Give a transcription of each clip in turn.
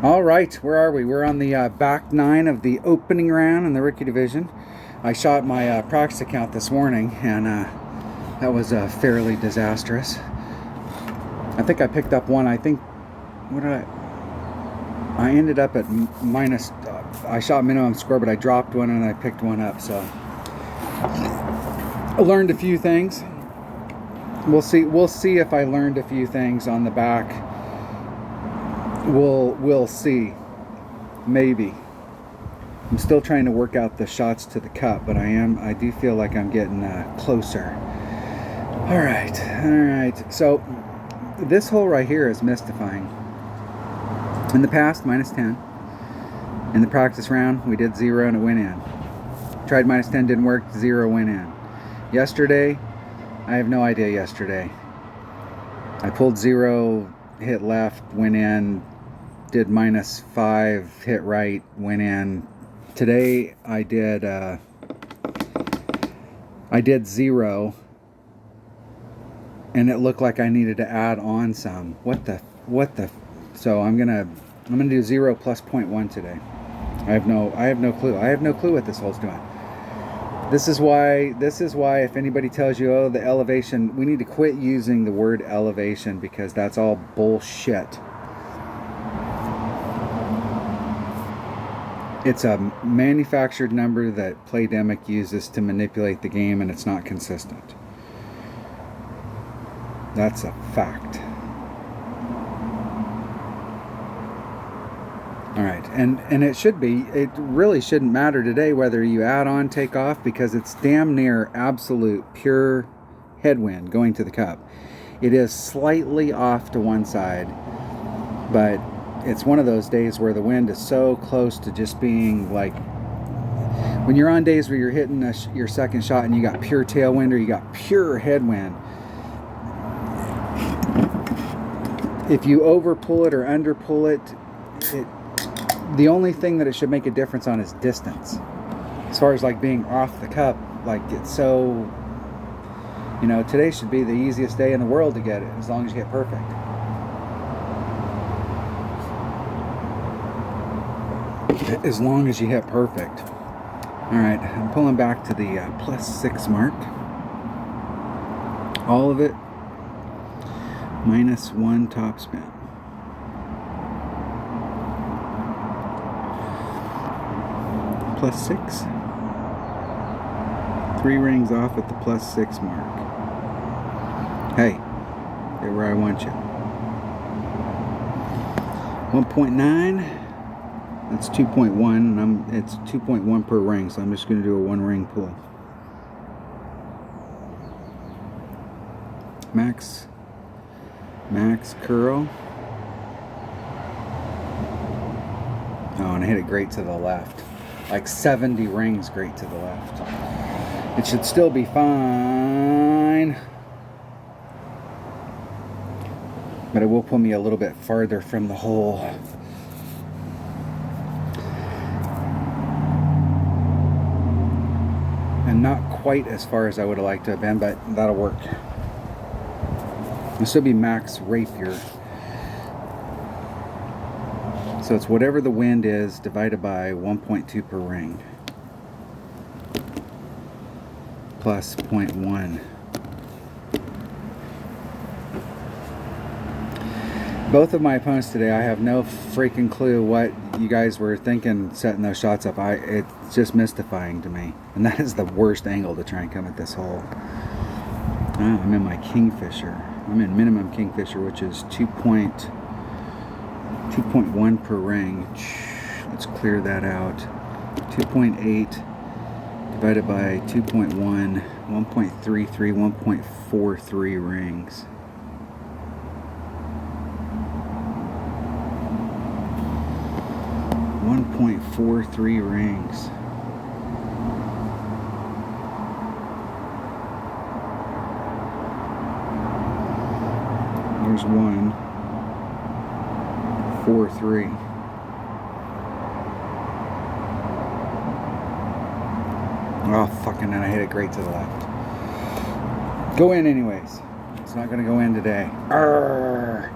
All right, where are we? We're on the back nine of the opening round in the rookie division. I shot my practice account this morning, and that was fairly disastrous. I think I picked up one. I think, what did I ended up at minus, I shot minimum score, but I dropped one and I picked one up, so I learned a few things. We'll see if I learned a few things on the back. We'll see. Maybe. I'm still trying to work out the shots to the cup, but I do feel like I'm getting closer. All right. So this hole right here is mystifying. In the past, minus 10. In the practice round, we did 0 and it went in. Tried minus 10, didn't work, 0 went in. Yesterday, I have no idea yesterday. I pulled 0, hit left, went in, did minus 5, hit right, went in. Today I did 0, and it looked like I needed to add on some. What the? So I'm gonna do 0 plus 0.1 today. I have no clue. I have no clue what this hole's doing. This is why if anybody tells you, oh, the elevation, we need to quit using the word elevation, because that's all bullshit. It's a manufactured number that Playdemic uses to manipulate the game, and it's not consistent. That's a fact. All right, and it should be. It really shouldn't matter today whether you add on, take off, because it's damn near absolute pure headwind going to the cup. It is slightly off to one side, but it's one of those days where the wind is so close to just being like, when you're on days where you're hitting your second shot and you got pure tailwind or you got pure headwind. If you over pull it or under pull it, the only thing that it should make a difference on is distance. As far as like being off the cup, like it's so, today should be the easiest day in the world to get it, as long as you get perfect. As long as you hit perfect. All right, I'm pulling back to the plus 6 mark. All of it minus 1 topspin. Plus 6. 3 rings off at the plus 6 mark. Hey, they're where I want you. 1.9. That's 2.1, and it's 2.1 per ring, so I'm just going to do a 1 ring pull. Max curl. Oh, and I hit it great to the left. Like 70 rings great to the left. It should still be fine, but it will pull me a little bit farther from the hole. And not quite as far as I would have liked to have been, but that'll work. This will be max rapier. So it's whatever the wind is divided by 1.2 per ring. Plus 0.1. Both of my opponents today, I have no freaking clue what you guys were thinking setting those shots up. It's just mystifying to me. And that is the worst angle to try and come at this hole. I'm in my Kingfisher. I'm in minimum Kingfisher, which is 2.1 per ring. Let's clear that out. 2.8 divided by 2.1, 1.33, 1.43 rings. 1.43 rings. There's 1, 4, 3. Oh, fucking, and I hit it great to the left. Go in anyways. It's not going to go in today. Arrgh.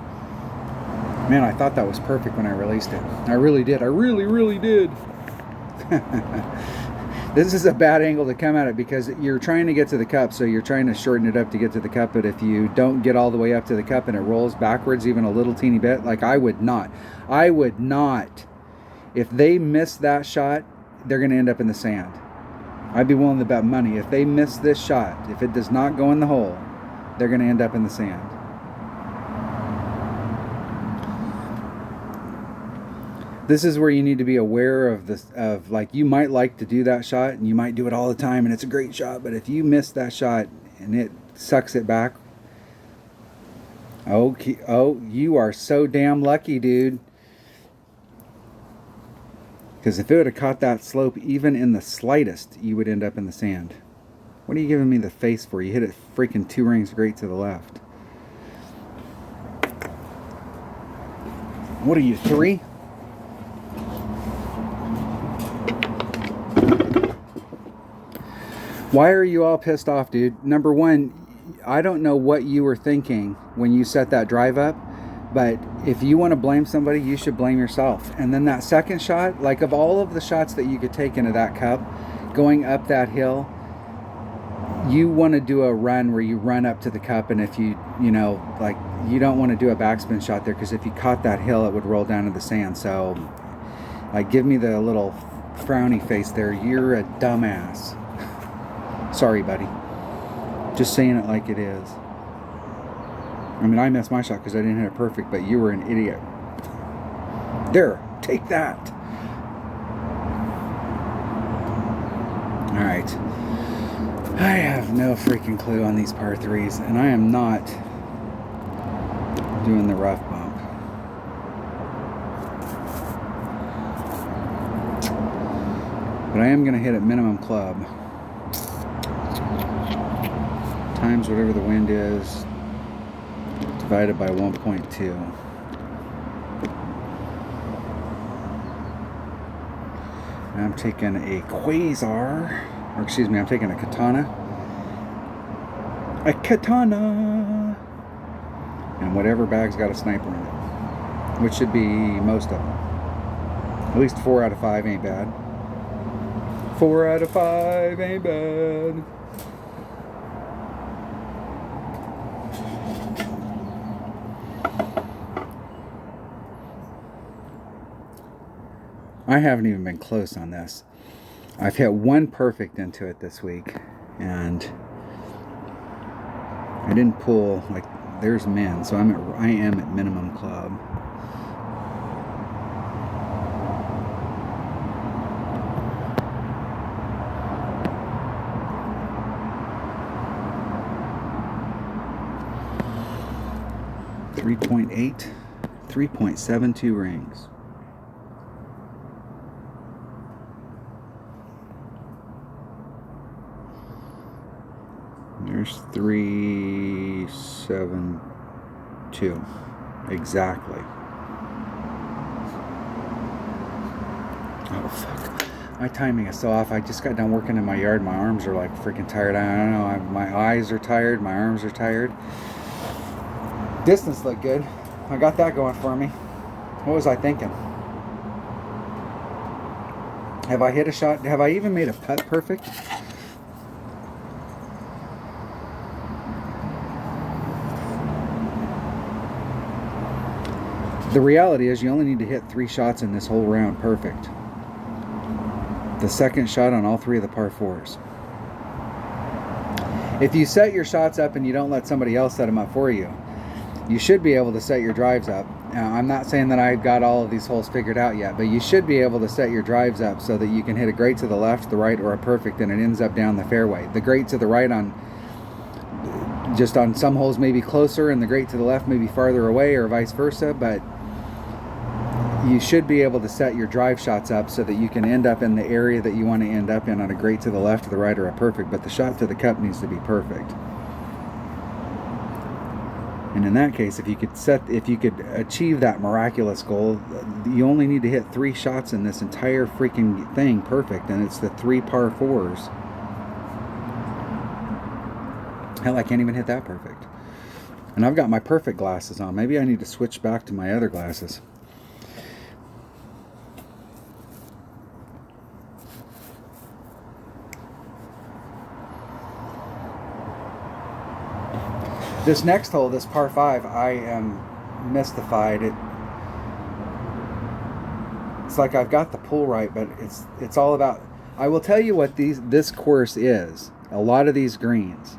Man, I thought that was perfect when I released it. I really did. I really, really did. This is a bad angle to come at it because you're trying to get to the cup, so you're trying to shorten it up to get to the cup, but if you don't get all the way up to the cup and it rolls backwards even a little teeny bit, like I would not. If they miss that shot, they're going to end up in the sand. I'd be willing to bet money. If they miss this shot, if it does not go in the hole, they're going to end up in the sand. This is where you need to be aware of this, of like, you might like to do that shot and you might do it all the time and it's a great shot, but if you miss that shot and it sucks it back, oh, you are so damn lucky, dude. Because if it would have caught that slope even in the slightest, you would end up in the sand. What are you giving me the face for? You hit it freaking 2 rings great to the left. What are you, 3? Why are you all pissed off, dude? Number one, I don't know what you were thinking when you set that drive up, but if you want to blame somebody, you should blame yourself. And then that second shot, like of all of the shots that you could take into that cup, going up that hill, you want to do a run where you run up to the cup, and if you like, you don't want to do a backspin shot there, because if you caught that hill, it would roll down to the sand. So, like, give me the little frowny face there. You're a dumbass. Sorry, buddy. Just saying it like it is. I mean, I missed my shot because I didn't hit it perfect, but you were an idiot. There, take that. Alright. I have no freaking clue on these par 3s, and I am not doing the rough bump. But I am going to hit at minimum club. Times whatever the wind is, divided by 1.2. I'm taking a Quasar, or excuse me, I'm taking a Katana. A Katana! And whatever bag's got a sniper in it, which should be most of them. At least 4 out of 5 ain't bad. 4 out of 5 ain't bad. I haven't even been close on this. I've hit 1 perfect into it this week, and I didn't pull, like, there's min, so I am at minimum club. .8, 3.72 rings. There's 372 exactly. Oh fuck! My timing is so off. I just got done working in my yard. My arms are like freaking tired. I don't know. My eyes are tired. My arms are tired. Distance looked good. I got that going for me. What was I thinking? Have I hit a shot? Have I even made a putt perfect? The reality is you only need to hit 3 shots in this whole round perfect. The second shot on all 3 of the par 4s. If you set your shots up and you don't let somebody else set them up for you, you should be able to set your drives up. Now, I'm not saying that I've got all of these holes figured out yet, but you should be able to set your drives up so that you can hit a great to the left, the right, or a perfect, and it ends up down the fairway. The great to the right on some holes may be closer, and the great to the left may be farther away, or vice versa, but you should be able to set your drive shots up so that you can end up in the area that you want to end up in on a great to the left, to the right, or a perfect, but the shot to the cup needs to be perfect. And in that case, if you could achieve that miraculous goal, you only need to hit 3 shots in this entire freaking thing perfect, and it's the 3 par 4s. Hell, I can't even hit that perfect. And I've got my perfect glasses on. Maybe I need to switch back to my other glasses. This next hole, this par 5, I am mystified. It's like I've got the pull right, but it's all about. I will tell you what this course is. A lot of these greens.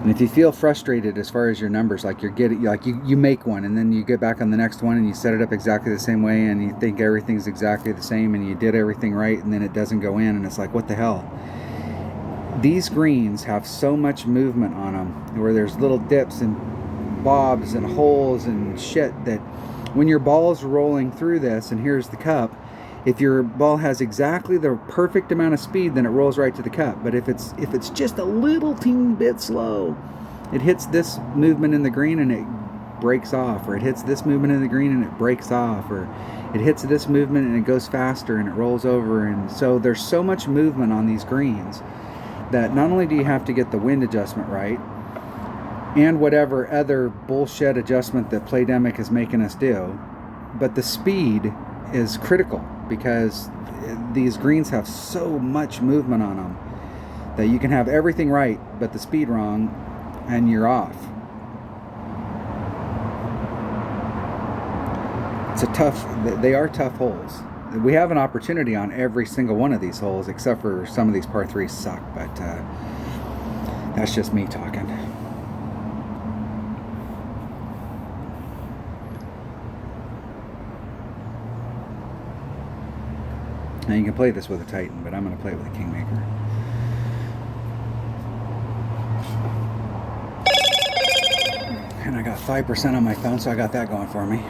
And if you feel frustrated as far as your numbers, like you make one and then you get back on the next one and you set it up exactly the same way and you think everything's exactly the same and you did everything right and then it doesn't go in and it's like, what the hell? These greens have so much movement on them where there's little dips and bobs and holes and shit that when your ball's rolling through this, and here's the cup, if your ball has exactly the perfect amount of speed, then it rolls right to the cup. But if it's just a little teeny bit slow, it hits this movement in the green and it breaks off, or it hits this movement in the green and it breaks off, or it hits this movement and it goes faster and it rolls over. And so there's so much movement on these greens that not only do you have to get the wind adjustment right, and whatever other bullshit adjustment that Playdemic is making us do, but the speed is critical because these greens have so much movement on them that you can have everything right but the speed wrong and you're off. They are tough holes. We have an opportunity on every single one of these holes except for some of these par 3s suck, but that's just me talking. Now you can play this with a Titan, but I'm going to play it with a Kingmaker. And I got 5% on my phone, so I got that going for me.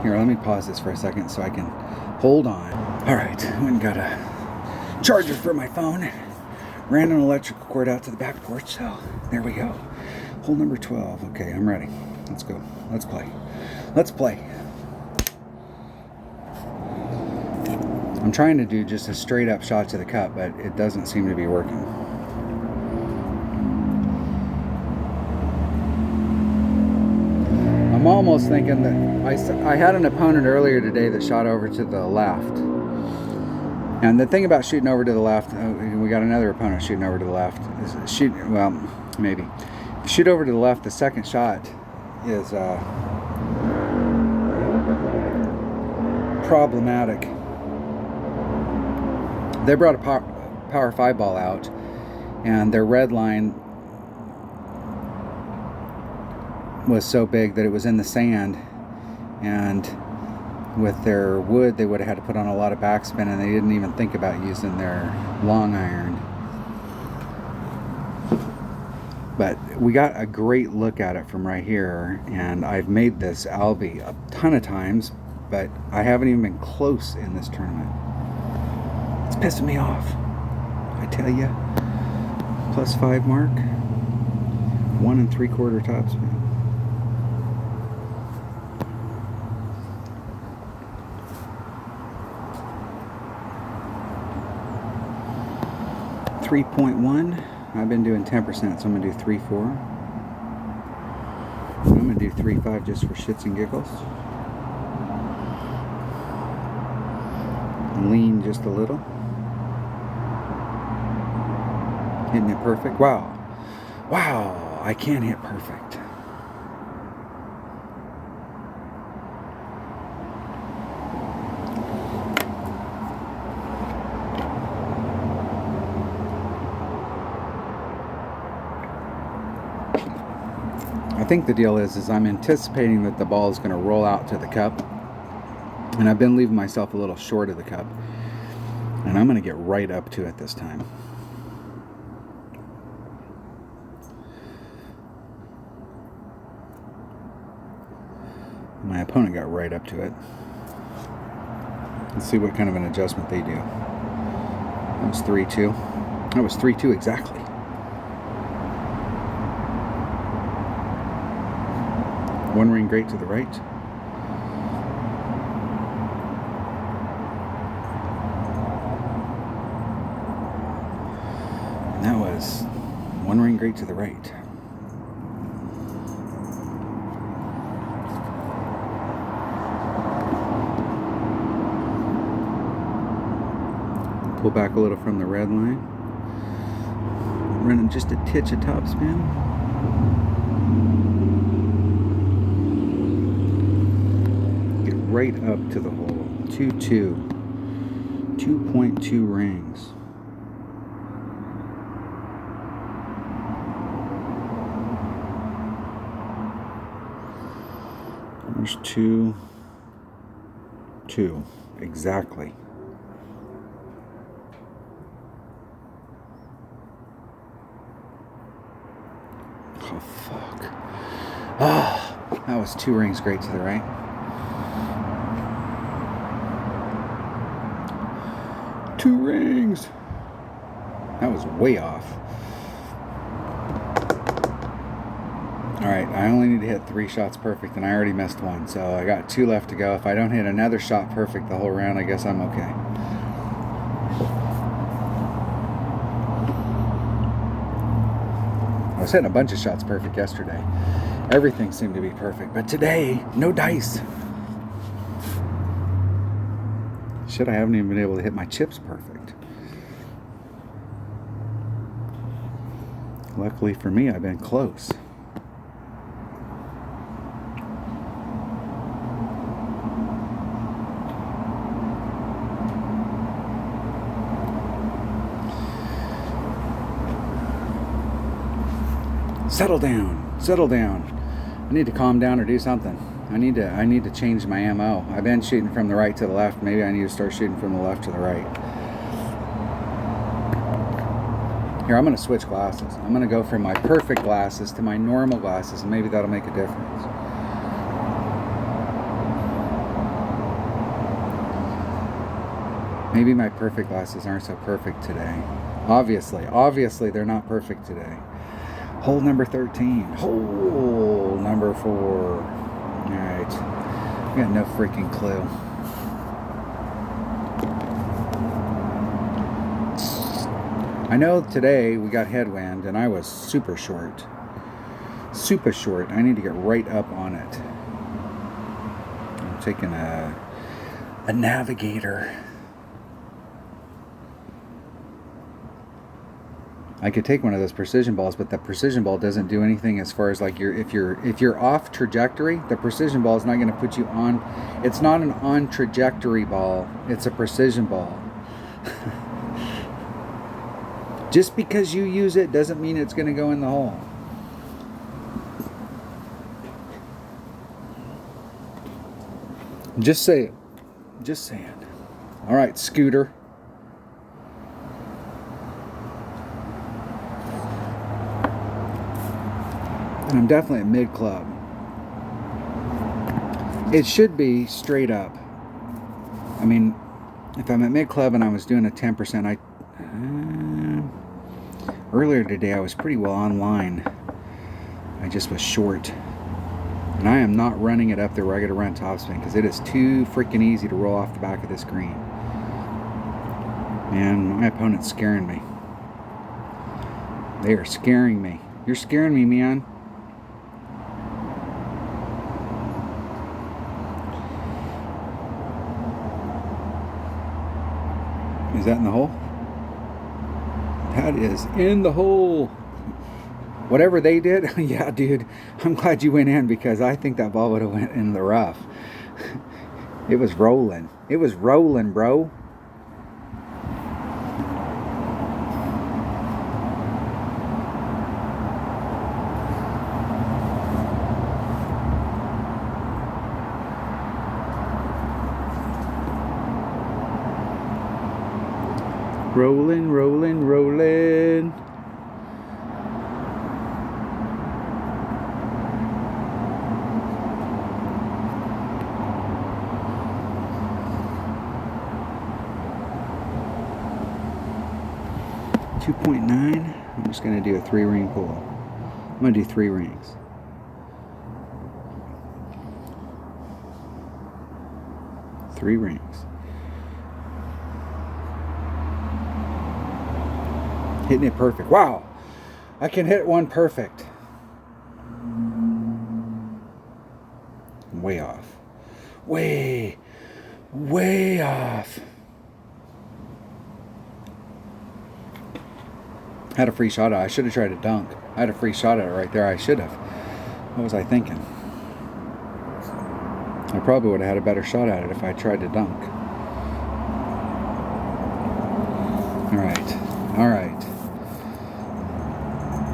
Here, let me pause this for a second so I can hold on. Alright, I went and got a charger for my phone. Ran an electrical cord out to the back porch, so there we go. Hole number 12. Okay, I'm ready. Let's go. Let's play. Let's play. I'm trying to do just a straight up shot to the cup, but it doesn't seem to be working. I'm almost thinking that I had an opponent earlier today that shot over to the left. And the thing about shooting over to the left, we got another opponent shooting over to the left. Well, maybe. If you shoot over to the left, the second shot is problematic. They brought a power 5 ball out, and their red line was so big that it was in the sand, and with their wood they would have had to put on a lot of backspin, and they didn't even think about using their long iron. But we got a great look at it from right here, and I've made this Albie a ton of times, but I haven't even been close in this tournament. It's pissing me off, I tell ya. +5 mark, 1 3/4 topspin. .1. I've been doing 10%, so I'm gonna do 3/4. I'm gonna do 3/5 just for shits and giggles. Lean just a little. Hitting it perfect. Wow. Wow, I can't hit perfect. I think the deal is I'm anticipating that the ball is going to roll out to the cup, and I've been leaving myself a little short of the cup, and I'm going to get right up to it this time. My opponent got right up to it. Let's see what kind of an adjustment they do. That was 3-2. That was 3-2 exactly. One ring great to the right. And that was one ring great to the right. Pull back a little from the red line. Running just a titch of topspin. Get right up to the hole. 2-2. 2.2 rings. There's 2. Exactly. Oh, fuck. Ah, that was 2 rings great to the right. Two rings. That was way off. Alright, I only need to hit 3 shots perfect, and I already missed 1, so I got 2 left to go. If I don't hit another shot perfect the whole round, I guess I'm okay. I was hitting a bunch of shots perfect yesterday. Everything seemed to be perfect, but today, no dice. Shit, I haven't even been able to hit my chips perfect. Luckily for me, I've been close. Settle down, settle down. I need to calm down or do something. I need to change my MO. I've been shooting from the right to the left. Maybe I need to start shooting from the left to the right. Here, I'm going to switch glasses. I'm going to go from my perfect glasses to my normal glasses, and maybe that'll make a difference. Maybe my perfect glasses aren't so perfect today. Obviously they're not perfect today. Hole number 13. Hole number 4. Alright. I got no freaking clue. I know today we got headwind and I was super short. Super short. I need to get right up on it. I'm taking a navigator. I could take one of those precision balls, but the precision ball doesn't do anything as far as like if you're off trajectory, the precision ball is not going to put you on. It's not an on trajectory ball. It's a precision ball. Just because you use it doesn't mean it's going to go in the hole. Just say it. Just saying. All right, Scooter. And I'm definitely at mid club. It should be straight up. I mean, if I'm at mid club and I was doing a 10%, earlier today I was pretty well online. I just was short. And I am not running it up there where I got to run topspin because it is too freaking easy to roll off the back of this green. Man, my opponent's scaring me. They are scaring me. You're scaring me, man. Is that in the hole? That is in the hole. Whatever they did, yeah, dude, I'm glad you went in because I think that ball would have went in the rough. It was rolling. It was rolling, bro. Rolling, rolling, rolling. .9. I'm just going to do a 3-ring pull. I'm going to do 3 rings. Three rings. Hitting it perfect. Wow. I can hit one perfect. Way off. Way off. Had a free shot at it. I should have tried to dunk. I had a free shot at it right there. I should have. What was I thinking? I probably would have had a better shot at it if I tried to dunk. All right.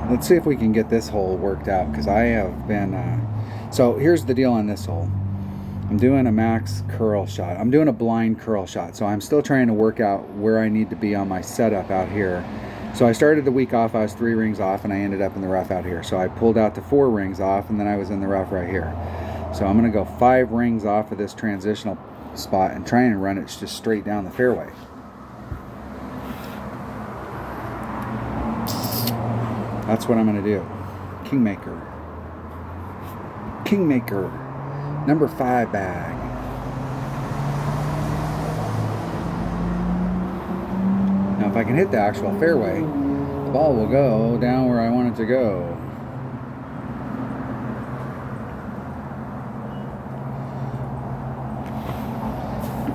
Let's see if we can get this hole worked out, because I have been... So here's the deal on this hole. I'm doing a max curl shot. I'm doing a blind curl shot. So I'm still trying to work out where I need to be on my setup out here. So I started the week off, I was 3 rings off, and I ended up in the rough out here. So I pulled out to 4 rings off, and then I was in the rough right here. So I'm going to go 5 rings off of this transitional spot and try and run it just straight down the fairway. That's what I'm going to do. Kingmaker. Kingmaker. Number 5 bag. Now if I can hit the actual fairway, the ball will go down where I want it to go.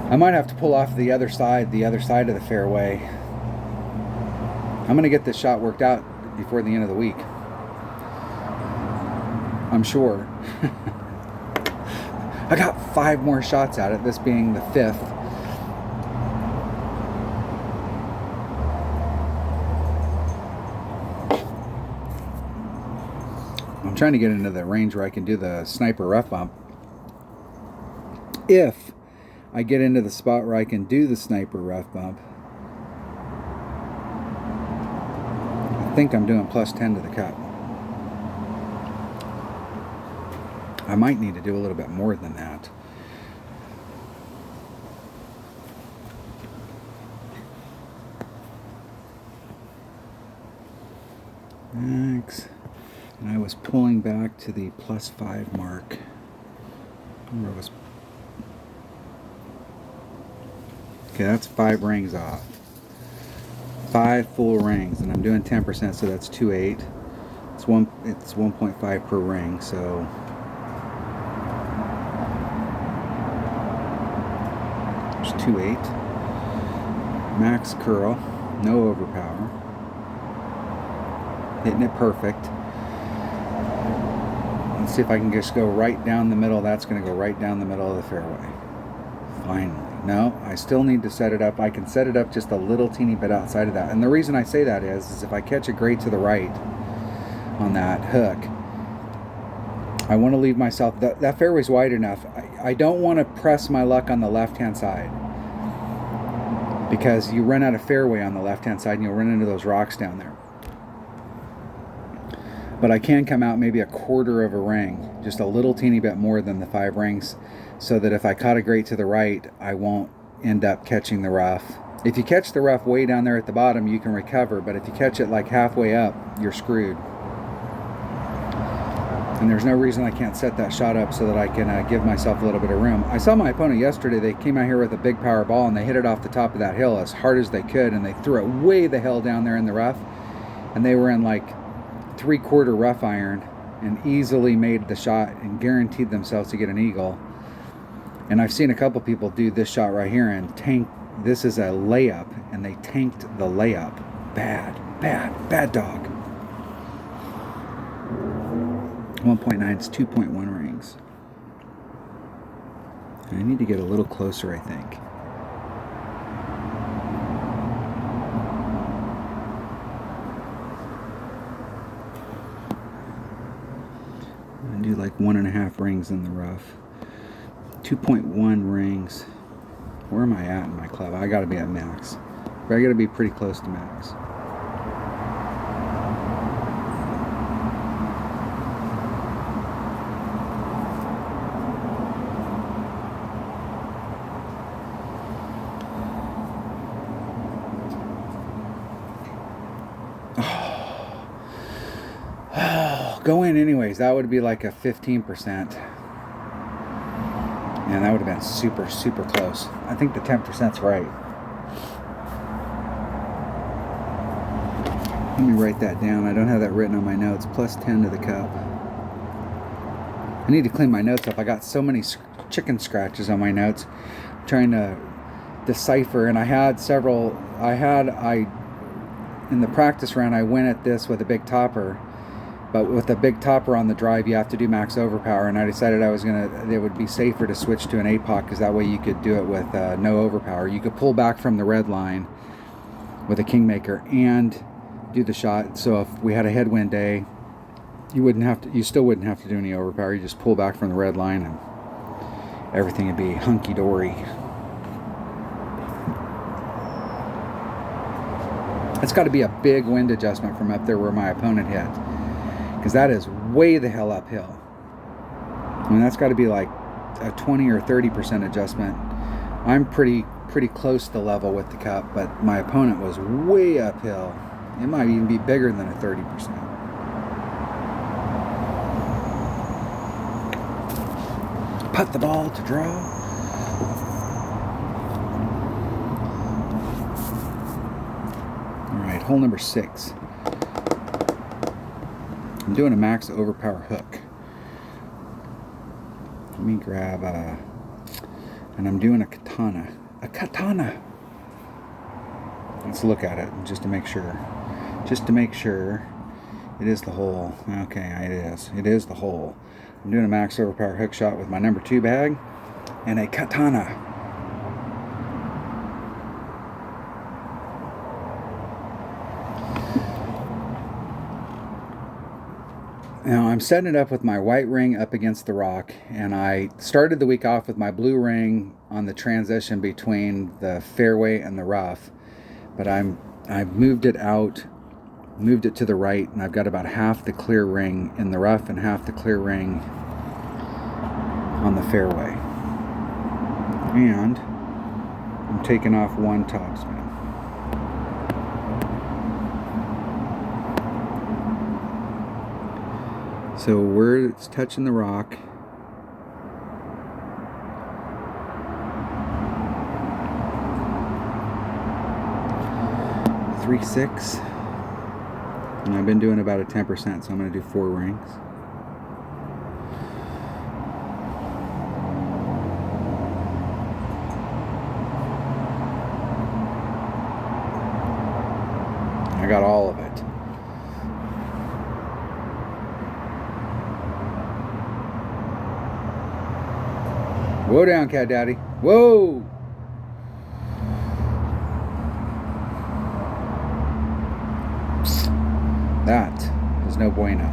I might have to pull off the other side of the fairway. I'm going to get this shot worked out before the end of the week. I'm sure. I got 5 more shots at it, this being the 5th. I'm trying to get into the range where I can do the sniper rough bump. If I get into the spot where I can do the sniper rough bump, I think I'm doing plus 10 to the cut. I might need to do a little bit more than that. Max. And I was pulling back to the plus 5 mark. Where was... Okay, that's 5 rings off. 5 full rings, and I'm doing 10%, so that's 2.8. It's 1.5 per ring, so there's 2.8. Max curl, no overpower. Hitting it perfect. Let's see if I can just go right down the middle. That's going to go right down the middle of the fairway. Finally. No, I still need to set it up. I can set it up just a little teeny bit outside of that. And the reason I say that is if I catch it great to the right on that hook, I want to leave myself... That fairway's wide enough. I don't want to press my luck on the left-hand side, because you run out of fairway on the left-hand side and you'll run into those rocks down there. But I can come out maybe a quarter of a ring, just a little teeny bit more than the 5 rings, so that if I caught it great to the right, I won't end up catching the rough. If you catch the rough way down there at the bottom, you can recover, but if you catch it like halfway up, you're screwed. And there's no reason I can't set that shot up so that I can give myself a little bit of room. I saw my opponent yesterday. They came out here with a big power ball and they hit it off the top of that hill as hard as they could, and they threw it way the hell down there in the rough, and they were in like 3/4 rough iron and easily made the shot and guaranteed themselves to get an eagle. And I've seen a couple people do this shot right here and tank. This is a layup, and they tanked the layup. Bad dog. 1.9 is 2.1 rings. And I need to get a little closer, I think. I do like 1.5 rings in the rough. 2.1 rings. Where am I at in my club? I gotta be at max. But I gotta be pretty close to max. Go in anyways. That would be like a 15%. And that would have been super, super close. I think the 10%'s right. Let me write that down. I don't have that written on my notes. Plus 10 to the cup. I need to clean my notes up. I got so many chicken scratches on my notes. I'm trying to decipher, and I had several. I in the practice round, I went at this with a big topper, but with a big topper on the drive, you have to do max overpower, and I decided it would be safer to switch to an APOC, because that way you could do it with no overpower. You could pull back from the red line with a Kingmaker and do the shot. So if we had a headwind day, you still wouldn't have to do any overpower. You just pull back from the red line and everything would be hunky-dory. It's got to be a big wind adjustment from up there where my opponent hit, because that is way the hell uphill. I mean, that's got to be like a 20 or 30% adjustment. I'm pretty close to level with the cup, but my opponent was way uphill. It might even be bigger than a 30%. Put the ball to draw. Alright, hole number 6. I'm doing a max overpower hook. Let me grab and I'm doing a katana. A katana! Let's look at it just to make sure. Just to make sure. It is the hole. Okay, it is. It is the hole. I'm doing a max overpower hook shot with my number 2 bag and a katana. Now I'm setting it up with my white ring up against the rock, and I started the week off with my blue ring on the transition between the fairway and the rough, but I've moved it out, moved it to the right, and I've got about half the clear ring in the rough and half the clear ring on the fairway. And I'm taking off one topspin. So where it's touching the rock, three, 6, and I've been doing about a 10%, so I'm going to do 4 rings. I got all of it. Whoa down, Cat Daddy. Whoa! That is no bueno.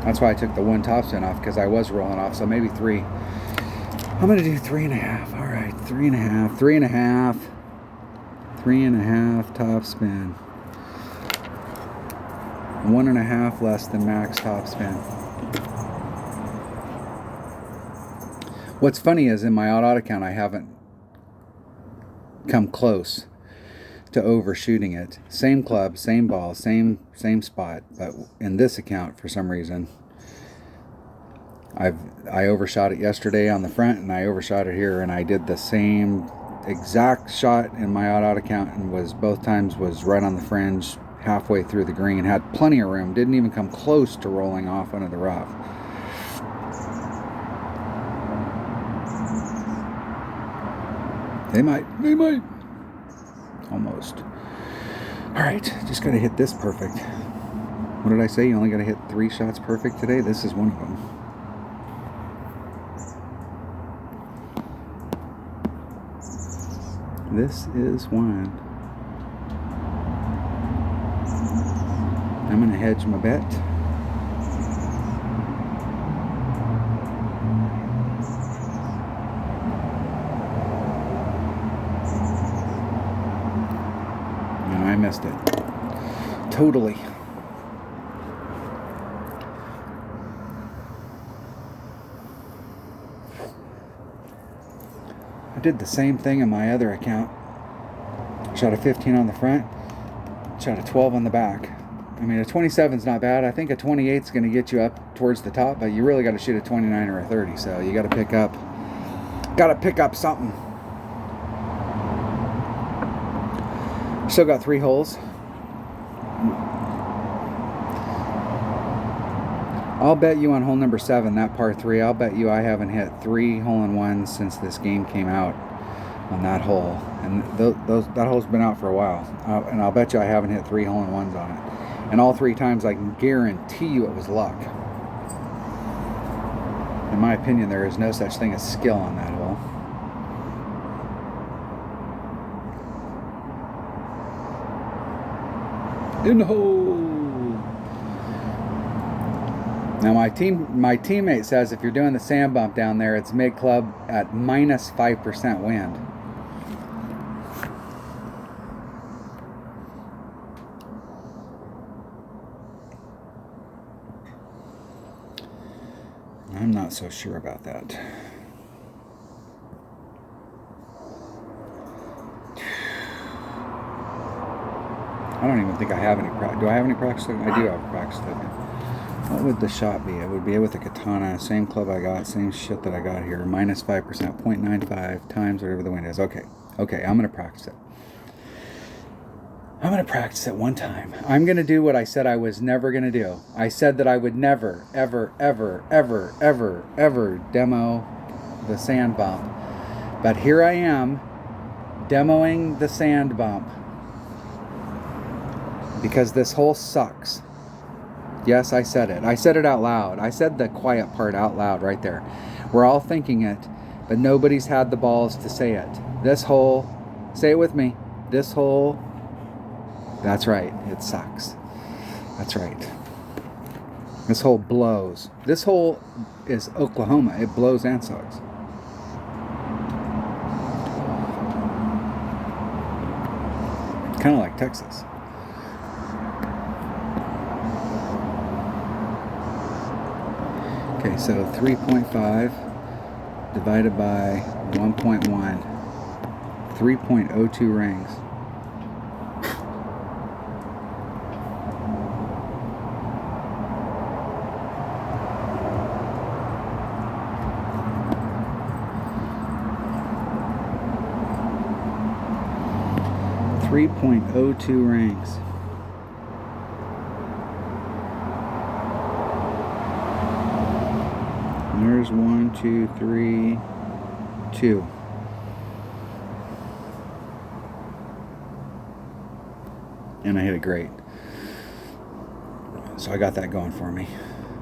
That's why I took the one topspin off, because I was rolling off, so maybe 3. I'm going to do 3.5. All right, 3.5, 3.5, 3.5 topspin. 1.5 less than max topspin. What's funny is in my odd account, I haven't come close to overshooting it. Same club, same ball, same spot, but in this account, for some reason, I overshot it yesterday on the front, and I overshot it here, and I did the same exact shot in my odd account, and both times was right on the fringe, halfway through the green, had plenty of room, didn't even come close to rolling off into the rough. They might. Almost. Alright, just gotta hit this perfect. What did I say? You only gotta hit 3 shots perfect today? This is one of them. This is one. I'm gonna hedge my bet. I missed it. Totally. I did the same thing in my other account. Shot a 15 on the front, shot a 12 on the back. I mean, a 27 is not bad. I think a 28 is going to get you up towards the top, but you really got to shoot a 29 or a 30, so you got to pick up something. Still got 3 holes. I'll bet you on hole number 7, that par 3, I'll bet you I haven't hit 3 hole-in-ones since this game came out. on that hole, and that hole's been out for a while, and I'll bet you I haven't hit 3 hole-in-ones on it, and all 3 times I can guarantee you it was luck. In my opinion, there is no such thing as skill on that hole. In the hole. Now my teammate says if you're doing the sand bump down there, it's mid club at minus 5% wind. I'm not so sure about that. I don't even think I have any practice. Do I have any practice? I do have a practice token. What would the shot be? It would be with a katana, same club I got, same shit that I got here. Minus 5%, 0.95 times whatever the wind is. Okay, I'm going to practice it. I'm going to practice it one time. I'm going to do what I said I was never going to do. I said that I would never, ever, ever, ever, ever, ever demo the sand bump. But here I am, demoing the sand bump. Because this hole sucks. Yes, I said it. I said it out loud. I said the quiet part out loud right there. We're all thinking it, but nobody's had the balls to say it. This hole, say it with me, this hole, that's right, it sucks. That's right. This hole blows. This hole is Oklahoma. It blows and sucks. Kind of like Texas. Okay, so 3.5 divided by 1.1, 3.02 rings. .02 rings. There's 1, 2, 3, 2. And I hit it great. So I got that going for me.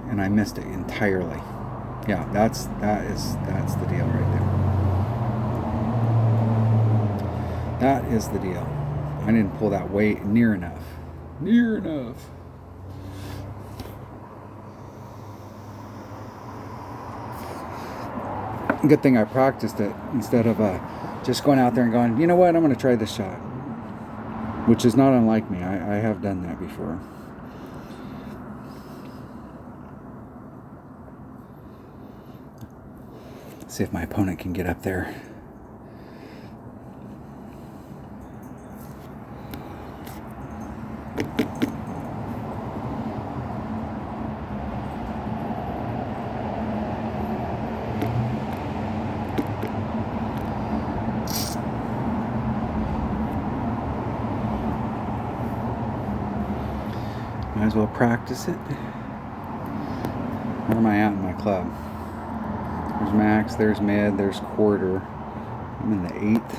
And I missed it entirely. Yeah, that's the deal right there. That is the deal. I didn't pull that weight near enough. Near enough. Good thing I practiced it instead of just going out there and going, you know what, I'm going to try this shot. Which is not unlike me. I have done that before. Let's see if my opponent can get up there. Might as well practice it. Where am I at in my club? There's max, there's mid, there's quarter. I'm in the 8th.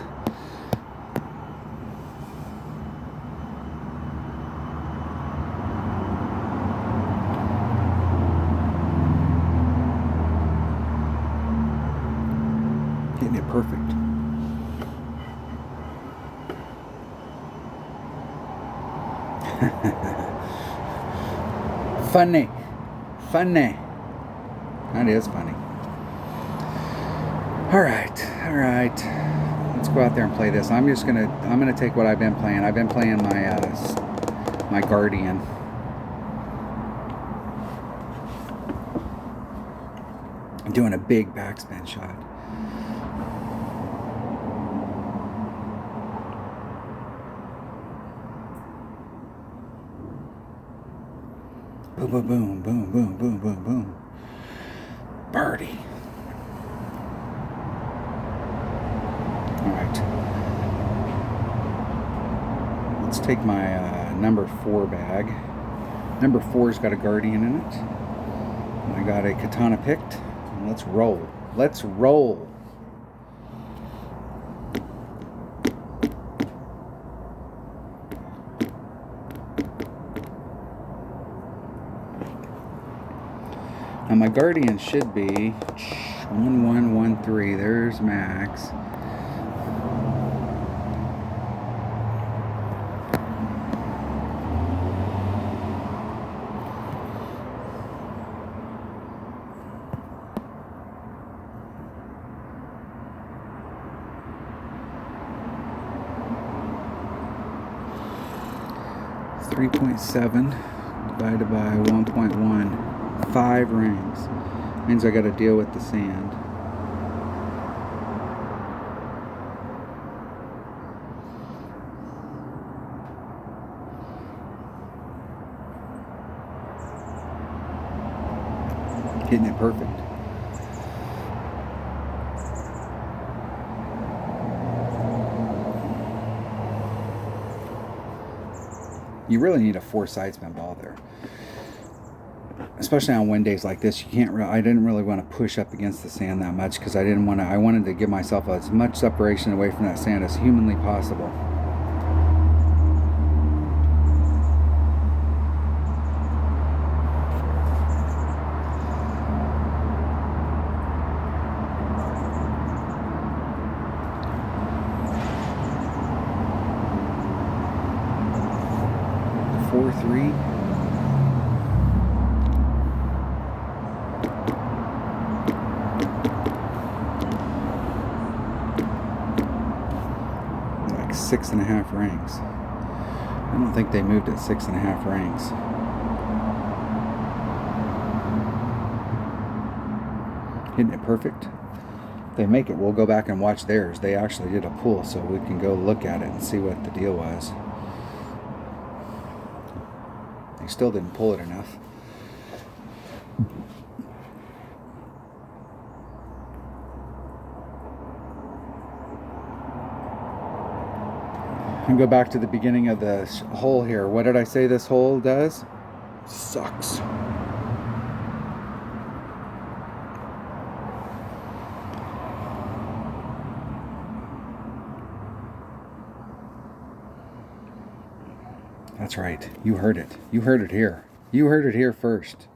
Hitting it perfect. Funny. That is funny. All right. Let's go out there and play this. I'm gonna take what I've been playing. I've been playing my Guardian. I'm doing a big backspin shot. Boom, boom, boom, boom, boom, boom, boom, boom. Birdie. All right. Let's take my number 4 bag. Number 4's got a Guardian in it. I got a katana picked. And let's roll. Let's roll. And my Guardian should be 1113. There's Max. .7 divided by 1.1, 5 rings. Means I got to deal with the sand. Hitting it perfect. You really need a 4 side spin ball there, especially on wind days like this. You can't. I didn't really want to push up against the sand that much because I didn't want to. I wanted to give myself as much separation away from that sand as humanly possible. Like 6.5 rings. I don't think they moved at 6.5 rings. Hitting it perfect. If they make it, we'll go back and watch theirs. They actually did a pull, so we can go look at it and see what the deal was. They still didn't pull it enough. And go back to the beginning of the hole here. What did I say this hole does? Sucks. That's right. You heard it. You heard it here. You heard it here first.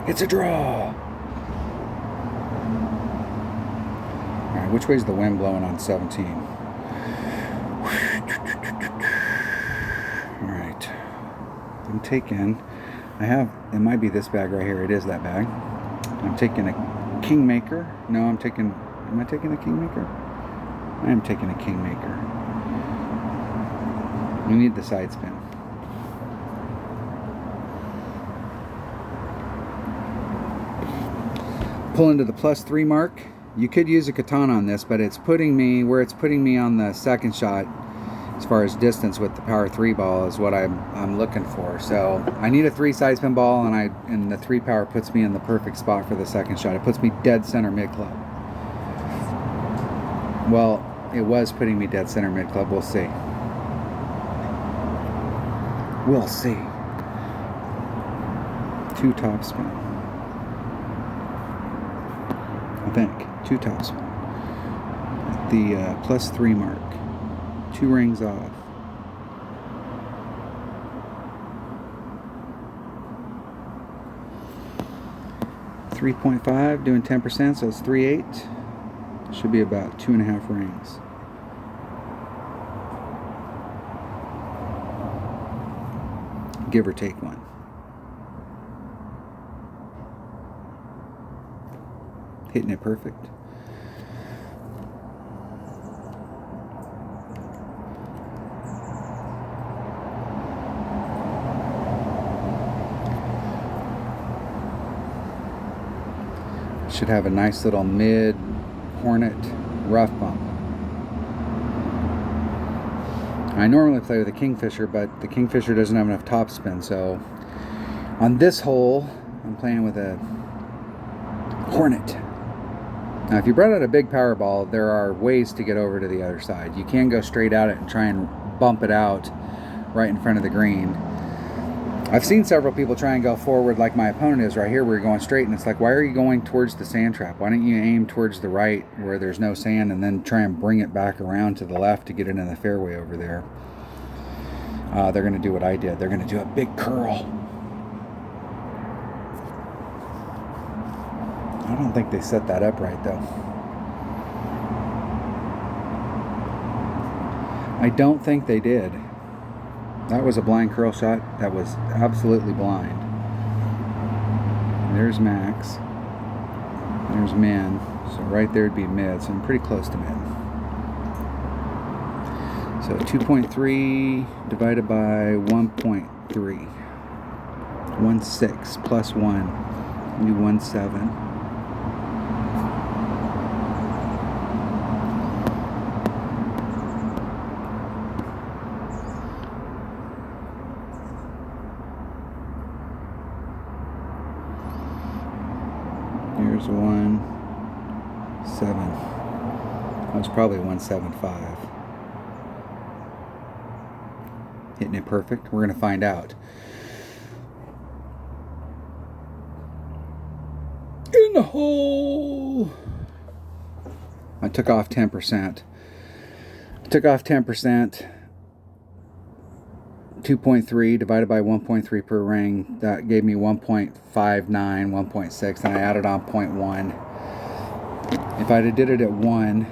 It's a draw. All right, which way's the wind blowing on 17? All right. I'm taking, it might be this bag right here. It is that bag. I'm taking a Kingmaker. No, am I taking a Kingmaker? I am taking a Kingmaker. We need the side spin. Pull into the +3 mark. You could use a katana on this, but it's putting me where it's putting me on the second shot as far as distance with the power 3 ball is what I'm looking for. So I need a 3 side spin ball, and the 3 power puts me in the perfect spot for the second shot. It puts me dead center mid club. Well, it was putting me dead center mid club. We'll see. We'll see. 2 top spin. I think 2 tops. The +3 mark. 2 rings off. $3.5 doing 10%, so it's 3.8. Should be about 2.5 rings. Give or take 1. Hitting it perfect. Should have a nice little mid Hornet rough bump. I normally play with a Kingfisher, but the Kingfisher doesn't have enough top spin, so on this hole I'm playing with a Hornet. Now, if you brought out a big power ball, there are ways to get over to the other side. You can go straight at it and try and bump it out right in front of the green. I've seen several people try and go forward like my opponent is right here where you're going straight, and it's like, why are you going towards the sand trap? Why don't you aim towards the right where there's no sand and then try and bring it back around to the left to get it in the fairway over there? They're going to do what I did. They're going to do a big curl. I don't think they set that up right though. I don't think they did. That was a blind curl shot. That was absolutely blind. There's max. There's min. So right there would be mid. So I'm pretty close to mid. So 2.3 divided by 1.3. 1.6 plus 1. Do 1.7. Here's 1.7. That was probably 1.75. Hitting it perfect. We're going to find out. In the hole. I took off 10%. Took off 10%. 2.3 divided by 1.3 per ring. That gave me 1.59, 1.6, and I added on 0.1. If I'd have did it at 1,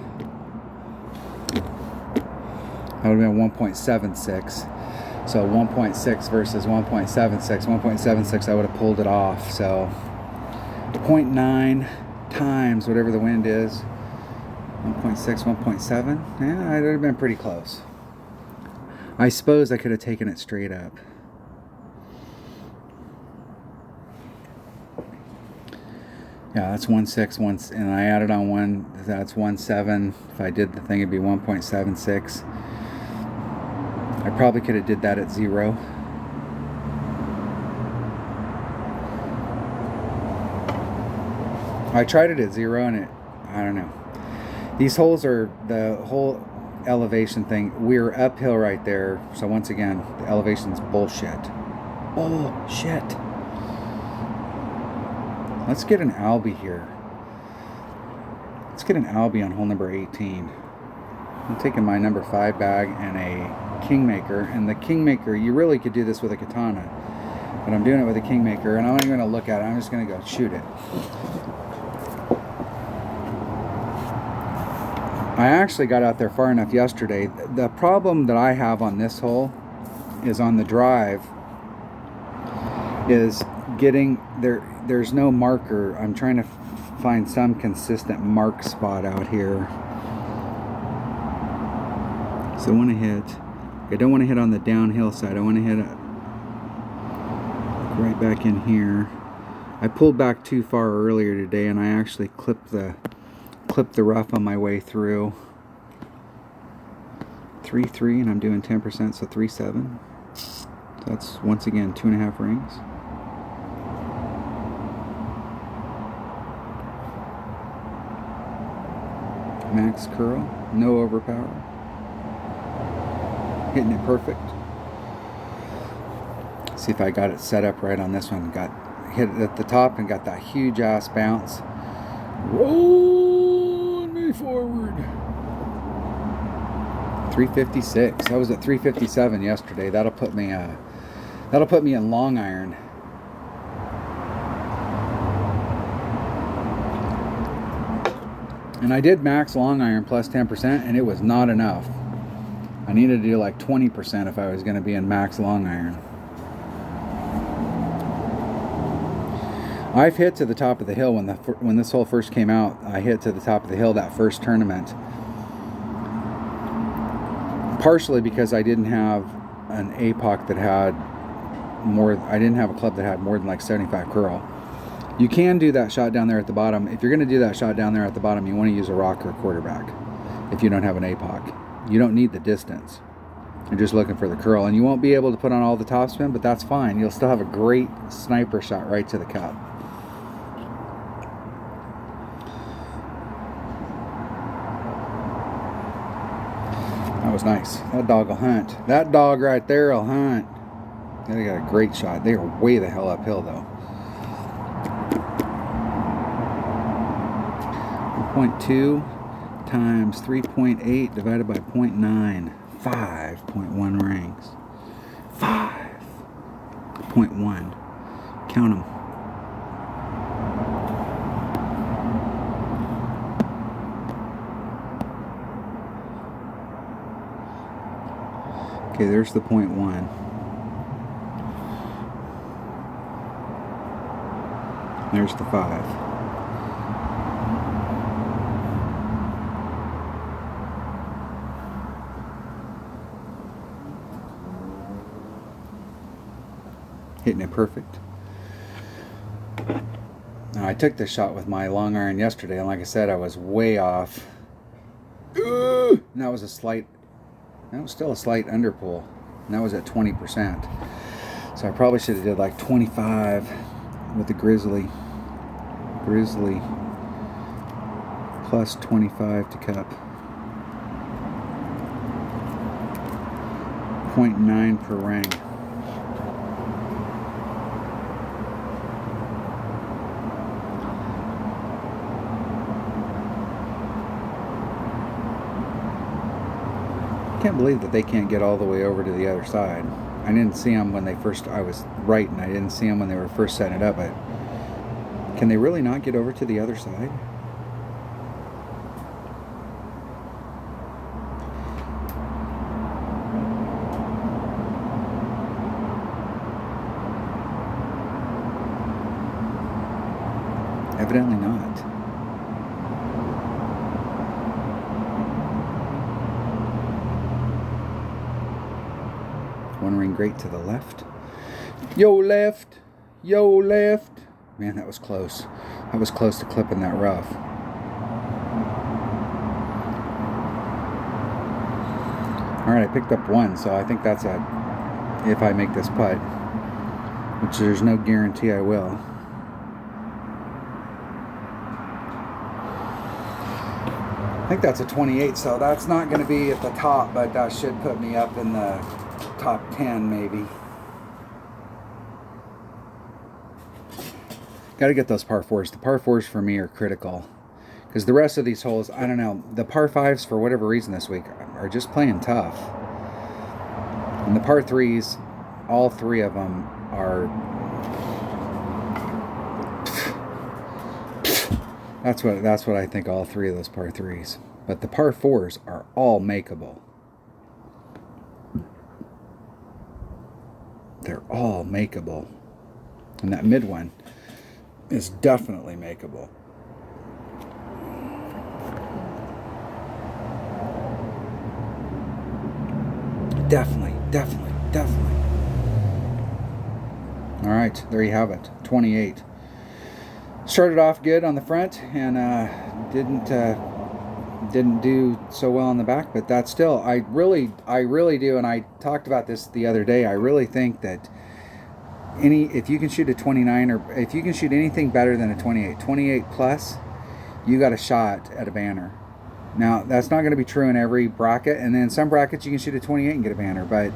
that would have been 1.76. So 1.6 versus 1.76. 1.76, I would have pulled it off. So 0.9 times whatever the wind is. 1.6, 1.7. Yeah, I'd have been pretty close. I suppose I could have taken it straight up. Yeah, that's 1.6, and I added on 1, that's 1.7. If I did the thing, it'd be 1.76. I probably could have did that at 0. I tried it at 0 and I don't know. These holes are, the whole elevation thing, we're uphill right there. So once again, the elevation's bullshit. Bullshit. Let's get an Albie here. Let's get an Albie on hole number 18. I'm taking my number 5 bag and a Kingmaker. And the Kingmaker, you really could do this with a katana. But I'm doing it with a Kingmaker, and I'm not even going to look at it. I'm just going to go shoot it. I actually got out there far enough yesterday. The problem that I have on this hole is on the drive is getting there. There's no marker. I'm trying to find some consistent mark spot out here. So I want to hit. I don't want to hit on the downhill side. I want to hit it right back in here. I pulled back too far earlier today, and I actually clipped the rough on my way through. 3.3, and I'm doing 10%, so 3.7. That's once again 2.5 rings. Max curl, no overpower. Hitting it perfect. See if I got it set up right on this one. Got hit it at the top and got that huge ass bounce. Rolling me forward. 356. I was at 357 yesterday. That'll put me in long iron. And I did max long iron plus 10%, and it was not enough. I needed to do like 20% if I was going to be in max long iron. I've hit to the top of the hill when this hole first came out. I hit to the top of the hill that first tournament. Partially because I didn't have an APOC that had more. I didn't have a club that had more than like 75 curl. You can do that shot down there at the bottom. If you're going to do that shot down there at the bottom, you want to use a rock or a quarterback. If you don't have an APOC, you don't need the distance. You're just looking for the curl, and you won't be able to put on all the topspin, but that's fine. You'll still have a great sniper shot right to the cup. That was nice. That dog will hunt. That dog right there will hunt. They got a great shot. They are way the hell uphill though. 1.2 times 3.8 divided by 0.9. 5.1 rings. 5.1. Count them. Okay, there's the 0.1. There's the 5. Hitting it perfect. Now, I took this shot with my long iron yesterday, and like I said, I was way off. And that was still a slight underpull, and that was at 20%. So I probably should have did like 25 with the Grizzly plus 25 to cup. 0.9 per ring. I can't believe that they can't get all the way over to the other side. I didn't see them when they first, I was right, and I didn't see them when they were first setting it up, but can they really not get over to the other side? Evidently not. One ring great to the left. Yo left. Yo left. Man, that was close. That was close to clipping that rough. Alright, I picked up one, so I think that's if I make this putt, which there's no guarantee I will. I think that's a 28, so that's not going to be at the top, but that should put me up in the top 10 maybe. Got to get those par 4s. The par 4s for me are critical, because the rest of these holes, I don't know, the par 5s for whatever reason this week are just playing tough. And the par 3s, all three of them are, that's what I think, all three of those par 3s. But the par 4s are all makeable. They're all makeable. And that mid one is definitely makeable. Definitely. All right, there you have it. 28. Started off good on the front, and didn't do so well on the back, but that's still, I really do, and I talked about this the other day, I really think that if you can shoot a 29, or if you can shoot anything better than a 28 plus, you got a shot at a banner. Now, that's not going to be true in every bracket, and then some brackets you can shoot a 28 and get a banner, but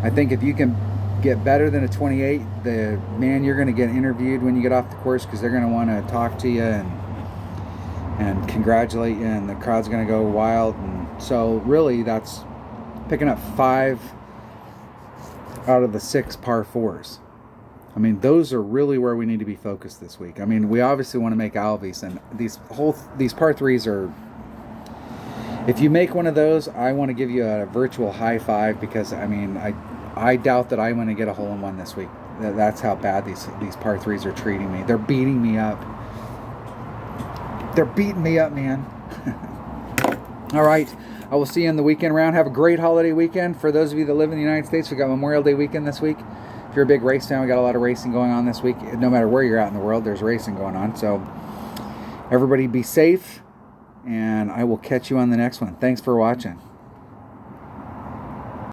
I think if you can get better than a 28, you're going to get interviewed when you get off the course, because they're going to want to talk to you and congratulate you, and the crowd's going to go wild. And so really, that's picking up 5 out of the 6 par 4s. I mean, those are really where we need to be focused this week. I mean, we obviously want to make Alves, and these par 3s are, if you make one of those, I want to give you a virtual high five, because I mean, I doubt that I'm going to get a hole-in-one this week. That's how bad these par 3s are treating me. They're beating me up. They're beating me up, man. All right. I will see you in the weekend round. Have a great holiday weekend. For those of you that live in the United States, we got Memorial Day weekend this week. If you're a big race fan, we got a lot of racing going on this week. No matter where you're at in the world, there's racing going on. So everybody be safe, and I will catch you on the next one. Thanks for watching.